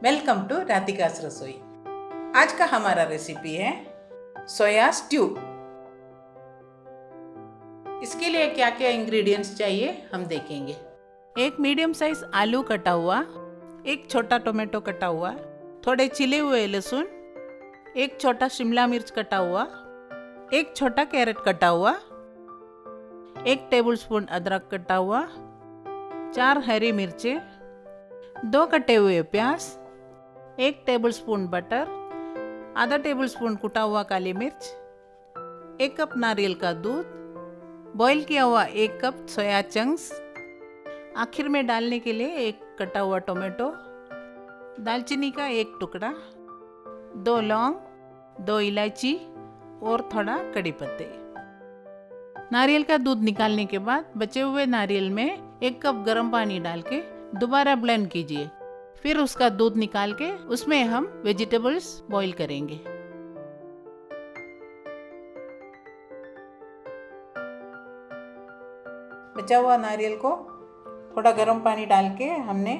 Welcome to राधिकास रसोई। आज का हमारा रेसिपी है सोया स्ट्यू। इसके लिए क्या क्या इंग्रेडिएंट्स चाहिए हम देखेंगे। एक मीडियम साइज आलू कटा हुआ, एक छोटा टोमेटो कटा हुआ, थोड़े छिले हुए लहसुन, एक छोटा शिमला मिर्च कटा हुआ, एक छोटा कैरेट कटा हुआ, 1 टेबलस्पून अदरक कटा हुआ, 4 हरी मिर्चें, 2 कटे हुए प्याज, 1 टेबलस्पून बटर, आधा टेबलस्पून कुटा हुआ काली मिर्च, 1 कप नारियल का दूध, बॉईल किया हुआ 1 कप सोया चंक्स, आखिर में डालने के लिए 1 कटा हुआ टोमेटो, दालचीनी का 1 टुकड़ा, 2 लौंग, 2 इलायची और थोड़ा कड़ी पत्ते। नारियल का दूध निकालने के बाद बचे हुए नारियल में 1 कप गर्म पानी डाल के दोबारा ब्लेंड कीजिए। फिर उसका दूध निकाल के उसमें हम वेजिटेबल्स बॉईल करेंगे। बचा हुआ नारियल को थोड़ा गर्म पानी डाल के हमने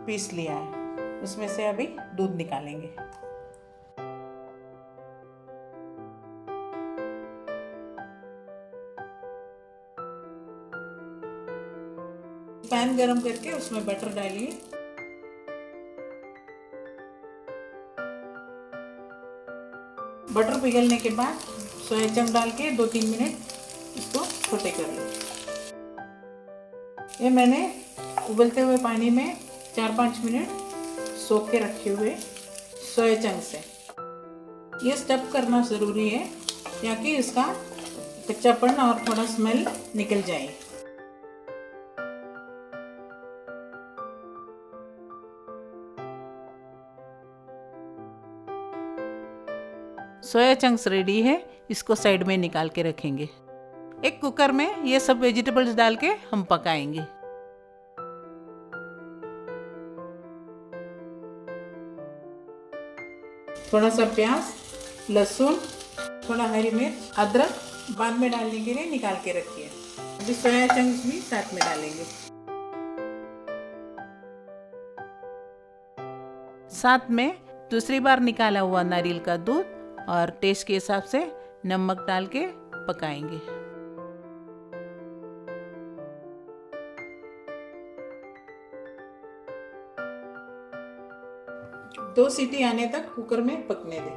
पीस लिया है, उसमें से अभी दूध निकालेंगे। पैन गरम करके उसमें बटर डालिए। बटर पिघलने के बाद सोया चंक डाल के 2-3 मिनट इसको छोटे कर लो। ये मैंने उबलते हुए पानी में 4-5 मिनट सोख के रखे हुए सोया चंक से। ये स्टफ करना ज़रूरी है ताकि इसका कच्चापन और थोड़ा स्मेल निकल जाए। सोया चंक्स रेडी है, इसको साइड में निकाल के रखेंगे। एक कुकर में ये सब वेजिटेबल्स डाल के हम पकाएंगे। थोड़ा सा प्याज, लहसुन, थोड़ा हरी मिर्च, अदरक बाद में डालने के लिए निकाल के रखिए। अभी सोया चंक्स भी साथ में डालेंगे। साथ में दूसरी बार निकाला हुआ नारियल का दूध और टेस्ट के हिसाब से नमक डाल के पकाएंगे। दो सीटी आने तक कुकर में पकने दें।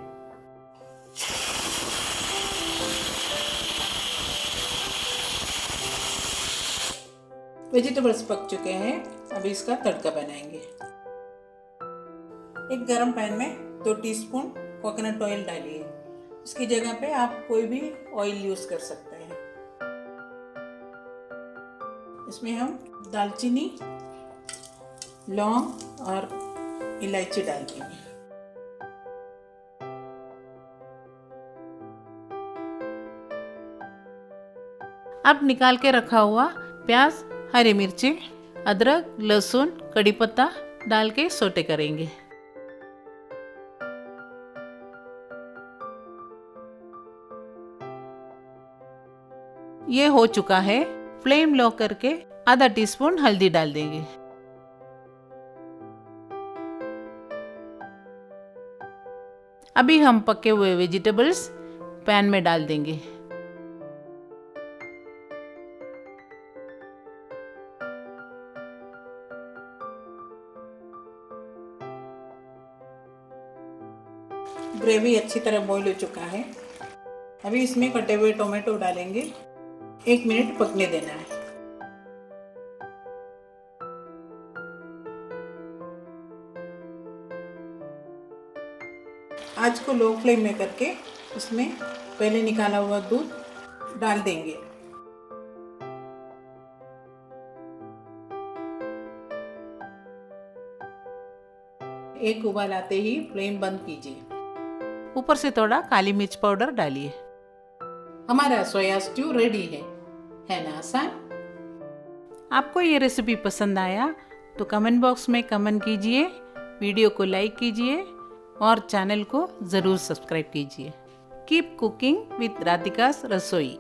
वेजिटेबल्स पक चुके हैं, अभी इसका तड़का बनाएंगे। एक गरम पैन में 2 टीस्पून कोकोनट ऑयल डालिए। इसकी जगह पे आप कोई भी ऑयल यूज कर सकते हैं। इसमें हम दालचीनी, लौंग और इलायची डाल देंगे। अब निकाल के रखा हुआ प्याज, हरी मिर्ची, अदरक, लहसुन, कड़ी पत्ता डाल के सोटे करेंगे। ये हो चुका है, फ्लेम लो करके आधा टीस्पून हल्दी डाल देंगे। अभी हम पके हुए वेजिटेबल्स पैन में डाल देंगे। ग्रेवी अच्छी तरह बॉईल हो चुका है। अभी इसमें कटे हुए टोमेटो डालेंगे। 1 मिनट पकने देना है। आज को लो फ्लेम में करके इसमें पहले निकाला हुआ दूध डाल देंगे। एक उबाल आते ही फ्लेम बंद कीजिए। ऊपर से थोड़ा काली मिर्च पाउडर डालिए। हमारा सोया स्ट्यू रेडी है ना आसान। आपको ये रेसिपी पसंद आया तो कमेंट बॉक्स में कमेंट कीजिए, वीडियो को लाइक कीजिए और चैनल को ज़रूर सब्सक्राइब कीजिए। कीप कुकिंग विद राधिकास रसोई।